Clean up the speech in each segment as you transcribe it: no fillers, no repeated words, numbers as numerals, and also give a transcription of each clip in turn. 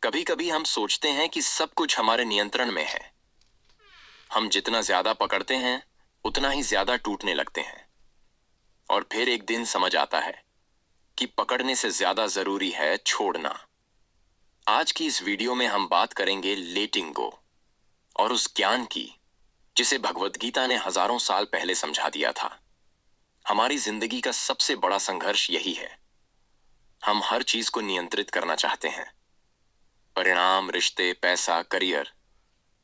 कभी कभी हम सोचते हैं कि सब कुछ हमारे नियंत्रण में है। हम जितना ज्यादा पकड़ते हैं उतना ही ज्यादा टूटने लगते हैं। और फिर एक दिन समझ आता है कि पकड़ने से ज्यादा जरूरी है छोड़ना। आज की इस वीडियो में हम बात करेंगे लेटिंग गो और उस ज्ञान की जिसे भगवत गीता ने हजारों साल पहले समझा दिया था। हमारी जिंदगी का सबसे बड़ा संघर्ष यही है। हम हर चीज को नियंत्रित करना चाहते हैं। परिणाम, रिश्ते, पैसा, करियर,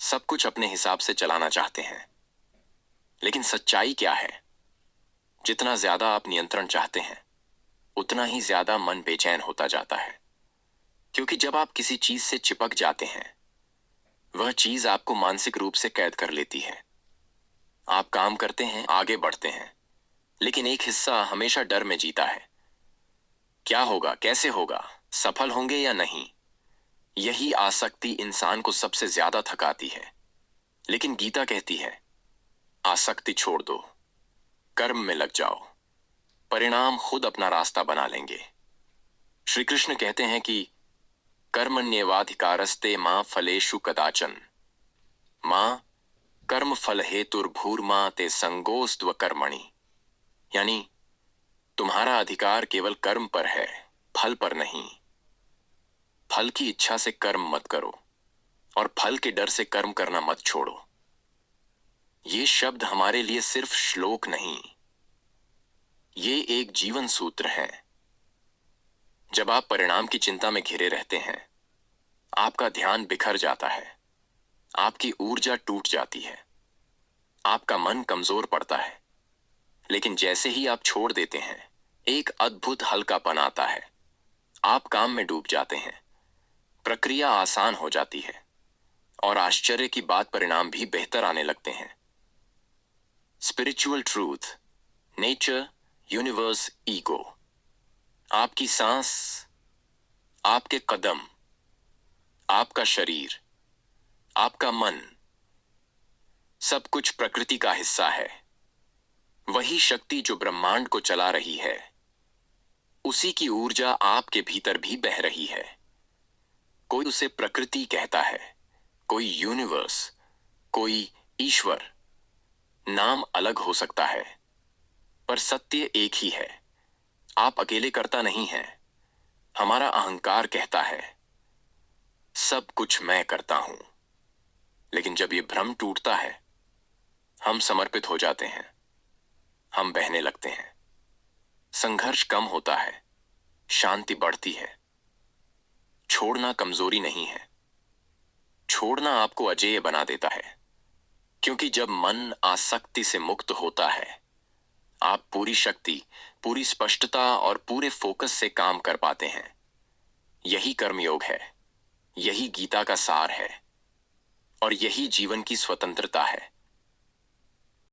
सब कुछ अपने हिसाब से चलाना चाहते हैं। लेकिन सच्चाई क्या है? जितना ज्यादा आप नियंत्रण चाहते हैं उतना ही ज्यादा मन बेचैन होता जाता है। क्योंकि जब आप किसी चीज से चिपक जाते हैं वह चीज आपको मानसिक रूप से कैद कर लेती है। आप काम करते हैं, आगे बढ़ते हैं, लेकिन एक हिस्सा हमेशा डर में जीता है। क्या होगा, कैसे होगा, सफल होंगे या नहीं? यही आसक्ति इंसान को सबसे ज्यादा थकाती है। लेकिन गीता कहती है आसक्ति छोड़ दो, कर्म में लग जाओ, परिणाम खुद अपना रास्ता बना लेंगे। श्री कृष्ण कहते हैं कि कर्मण्येवाधिकारस्ते मां फलेषु कदाचन, मां कर्म फल हेतुर्भूर्मा ते संगोस्त्व कर्मणि। यानी तुम्हारा अधिकार केवल कर्म पर है, फल पर नहीं। फल की इच्छा से कर्म मत करो और फल के डर से कर्म करना मत छोड़ो। ये शब्द हमारे लिए सिर्फ श्लोक नहीं, ये एक जीवन सूत्र है। जब आप परिणाम की चिंता में घिरे रहते हैं आपका ध्यान बिखर जाता है, आपकी ऊर्जा टूट जाती है, आपका मन कमजोर पड़ता है। लेकिन जैसे ही आप छोड़ देते हैं एक अद्भुत हल्कापन आता है। आप काम में डूब जाते हैं, प्रक्रिया आसान हो जाती है और आश्चर्य की बात, परिणाम भी बेहतर आने लगते हैं। Spiritual truth, nature, universe, ego. आपकी सांस, आपके कदम, आपका शरीर, आपका मन, सब कुछ प्रकृति का हिस्सा है। वही शक्ति जो ब्रह्मांड को चला रही है, उसी की ऊर्जा आपके भीतर भी बह रही है। कोई उसे प्रकृति कहता है, कोई यूनिवर्स, कोई ईश्वर। नाम अलग हो सकता है पर सत्य एक ही है। आप अकेले करता नहीं हैं। हमारा अहंकार कहता है सब कुछ मैं करता हूं। लेकिन जब ये भ्रम टूटता है हम समर्पित हो जाते हैं, हम बहने लगते हैं। संघर्ष कम होता है, शांति बढ़ती है। छोड़ना कमजोरी नहीं है, छोड़ना आपको अजेय बना देता है। क्योंकि जब मन आसक्ति से मुक्त होता है आप पूरी शक्ति, पूरी स्पष्टता और पूरे फोकस से काम कर पाते हैं। यही कर्मयोग है, यही गीता का सार है और यही जीवन की स्वतंत्रता है।